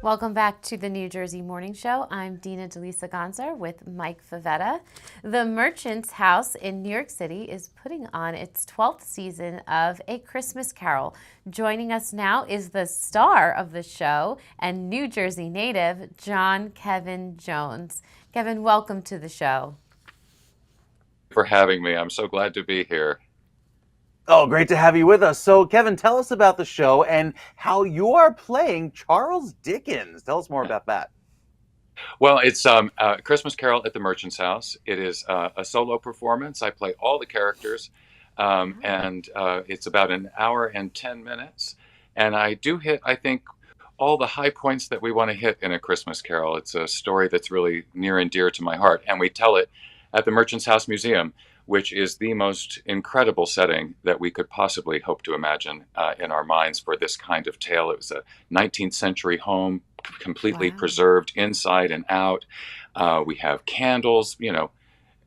Welcome back to the New Jersey Morning Show. I'm Dina Delisa Gonzer with Mike Favetta. The Merchants House in New York City is putting on its 12th season of A Christmas Carol. Joining us now is the star of the show and New Jersey native, John Kevin Jones. Kevin, welcome to the show. For having me. I'm so glad to be here. Oh, great to have you with us. So, Kevin, tell us about the show and how you are playing Charles Dickens. Tell us more about that. Well, it's Christmas Carol at the Merchant's House. It is a solo performance. I play all the characters, and it's about an hour and 10 minutes. And I do hit, I think, all the high points that we want to hit in a Christmas Carol. It's a story that's really near and dear to my heart, and we tell it at the Merchant's House Museum, which is the most incredible setting that we could possibly hope to imagine in our minds for this kind of tale. It was a 19th century home, completely Wow. preserved inside and out. We have candles,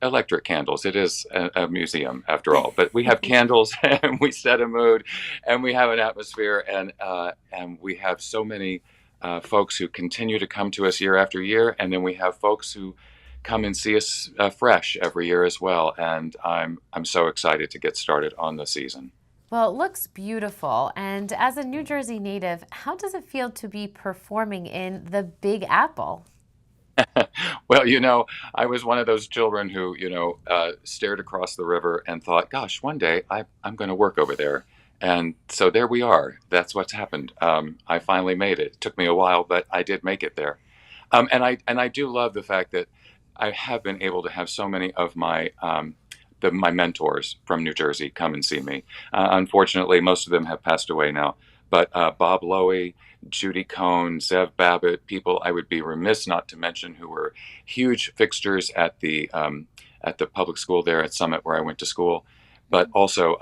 electric candles. It is a museum after all, but we have candles and we set a mood and we have an atmosphere and we have so many folks who continue to come to us year after year, and then we have folks who come and see us fresh every year as well. And I'm so excited to get started on the season. Well, it looks beautiful. And as a New Jersey native, how does it feel to be performing in the Big Apple? Well, I was one of those children who, stared across the river and thought, gosh, one day I'm going to work over there. And so there we are. That's what's happened. I finally made it. It took me a while, but I did make it there. And I do love the fact that I have been able to have so many of my mentors from New Jersey come and see me. Unfortunately, most of them have passed away now. But Bob Lowy, Judy Cohn, Zev Babbitt, people I would be remiss not to mention who were huge fixtures at the public school there at Summit where I went to school, but also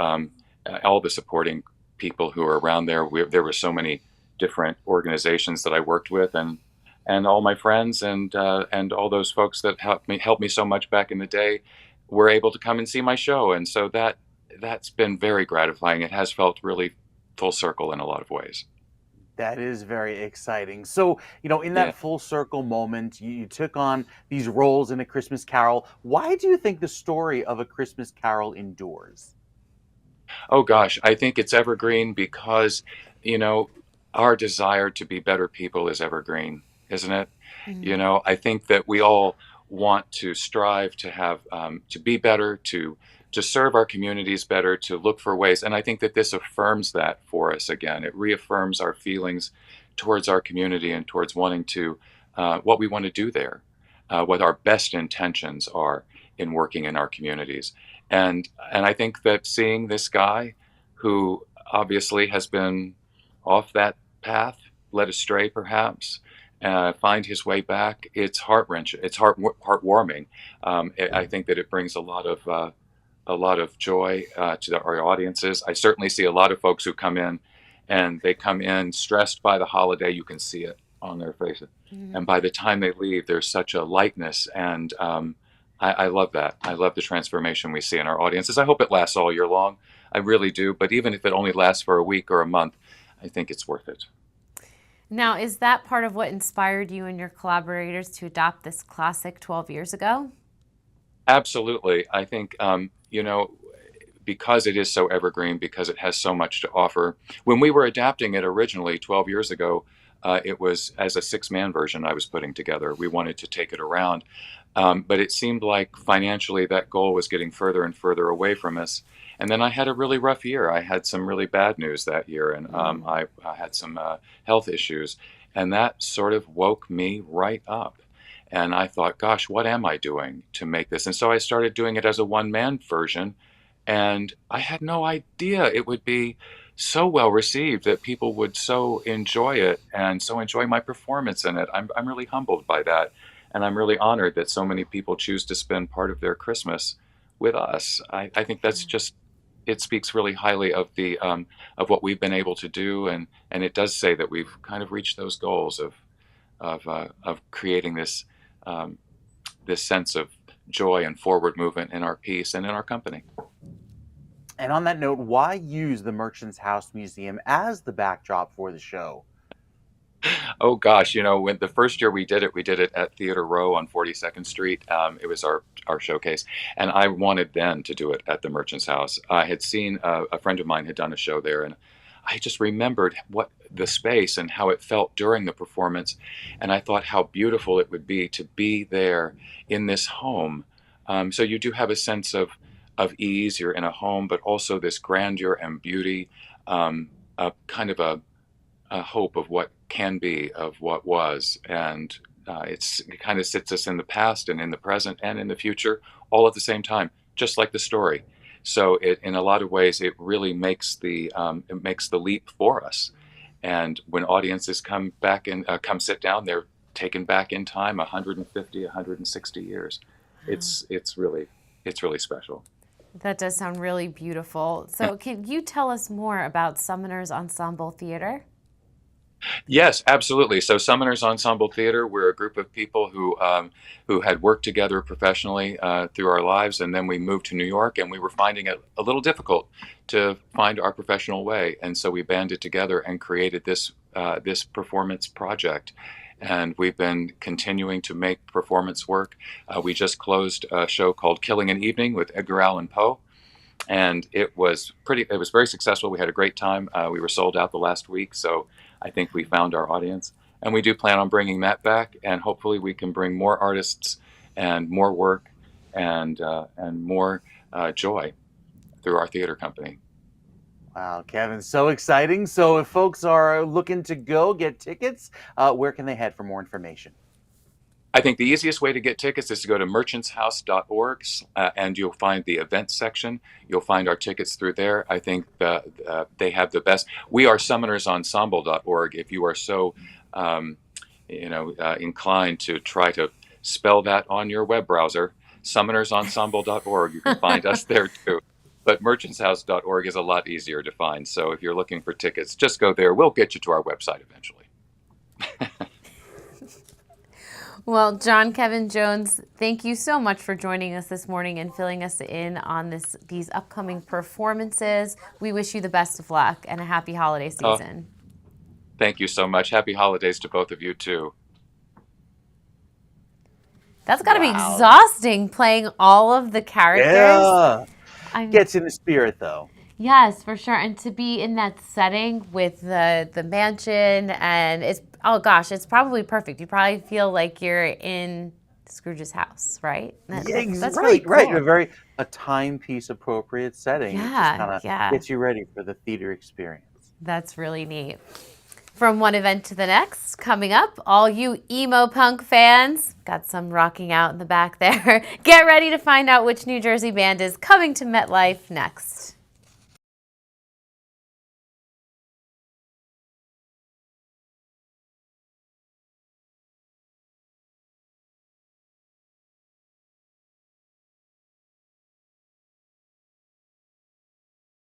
all the supporting people who are around there. There were so many different organizations that I worked with, and all my friends and all those folks that helped me so much back in the day were able to come and see my show, and so that's been very gratifying. It has felt really full circle in a lot of ways. That is very exciting. So, in Yeah. that full circle moment, you took on these roles in A Christmas Carol. Why do you think the story of A Christmas Carol endures? Oh gosh, I think it's evergreen because, you know, our desire to be better people is evergreen, isn't it? Mhm. I think that we all want to strive to have to be better, to serve our communities better, to look for ways, and I think that this affirms that for us again. It reaffirms our feelings towards our community and towards wanting to what we want to do there, what our best intentions are in working in our communities. And I think that seeing this guy who obviously has been off that path, led astray perhaps, find his way back, it's heart wrenching. It's heartwarming. I think that it brings a lot of joy our audiences. I certainly see a lot of folks who come in and they come in stressed by the holiday. You can see it on their faces. Mhm. And by the time they leave, there's such a lightness. And I love that. I love the transformation we see in our audiences. I hope it lasts all year long. I really do. But even if it only lasts for a week or a month, I think it's worth it. Now, is that part of what inspired you and your collaborators to adopt this classic 12 years ago? Absolutely. I think, because it is so evergreen, because it has so much to offer. When we were adapting it originally 12 years ago, it was as a six-man version I was putting together. We wanted to take it around, but it seemed like financially that goal was getting further and further away from us. And then I had a really rough year. I had some really bad news that year, and Mm. I had some health issues, and that sort of woke me right up. And I thought, gosh, what am I doing to make this? And so I started doing it as a one-man version, and I had no idea it would be so well received, that people would so enjoy it and so enjoy my performance in it. I'm really humbled by that. And I'm really honored that so many people choose to spend part of their Christmas with us. I think that's just, it speaks really highly of what we've been able to do. And it does say that we've kind of reached those goals of creating um, this sense of joy and forward movement in our piece and in our company. And on that note, why use the Merchants House Museum as the backdrop for the show? Oh gosh, when the first year we did it at Theater Row on 42nd Street. It was our showcase, and I wanted then to do it at the Merchant's House. I had seen a friend of mine had done a show there, and I just remembered what the space and how it felt during the performance, and I thought how beautiful it would be to be there in this home. So you do have a sense of ease. You're in a home, but also this grandeur and beauty, a kind of a hope of what can be, of what was, and it kind of sits us in the past and in the present and in the future, all at the same time, just like the story. So in a lot of ways, it really makes the leap for us. And when audiences come back and come sit down, they're taken back in time 150, 160 years. Wow. It's really special. That does sound really beautiful. So, can you tell us more about Summoners Ensemble Theater? Yes, absolutely. So Summoners Ensemble Theater, we're a group of people who had worked together professionally through our lives, and then we moved to New York, and we were finding it a little difficult to find our professional way, and so we banded together and created this performance project. And we've been continuing to make performance work. We just closed a show called Killing an Evening with Edgar Allan Poe, and it was very successful. We had a great time. We were sold out the last week, so I think we found our audience, and we do plan on bringing that back, and hopefully we can bring more artists and more work and more joy through our theater company. Wow, Kevin, so exciting. So if folks are looking to go get tickets, where can they head for more information? I think the easiest way to get tickets is to go to merchantshouse.org, and you'll find the events section. You'll find our tickets through there. I think they have the best. We are summonersensemble.org. If you are so inclined to try to spell that on your web browser, summonersensemble.org, you can find us there too. But merchantshouse.org is a lot easier to find. So if you're looking for tickets, just go there. We'll get you to our website eventually. Well, John Kevin Jones, thank you so much for joining us this morning and filling us in on these upcoming performances. We wish you the best of luck and a happy holiday season. Thank you so much. Happy holidays to both of you too. That's got to be Wow. exhausting playing all of the characters. Yeah. I'm Gets in the spirit, though. Yes, for sure. And to be in that setting with the mansion, and oh gosh, it's probably perfect. You probably feel like you're in Scrooge's house, right? That's really Right. cool. A timepiece appropriate setting. It just Yeah, kind of yeah. gets you ready for the theater experience. That's really neat. From one event to the next, coming up, all you emo punk fans, got some rocking out in the back there. Get ready to find out which New Jersey band is coming to MetLife next.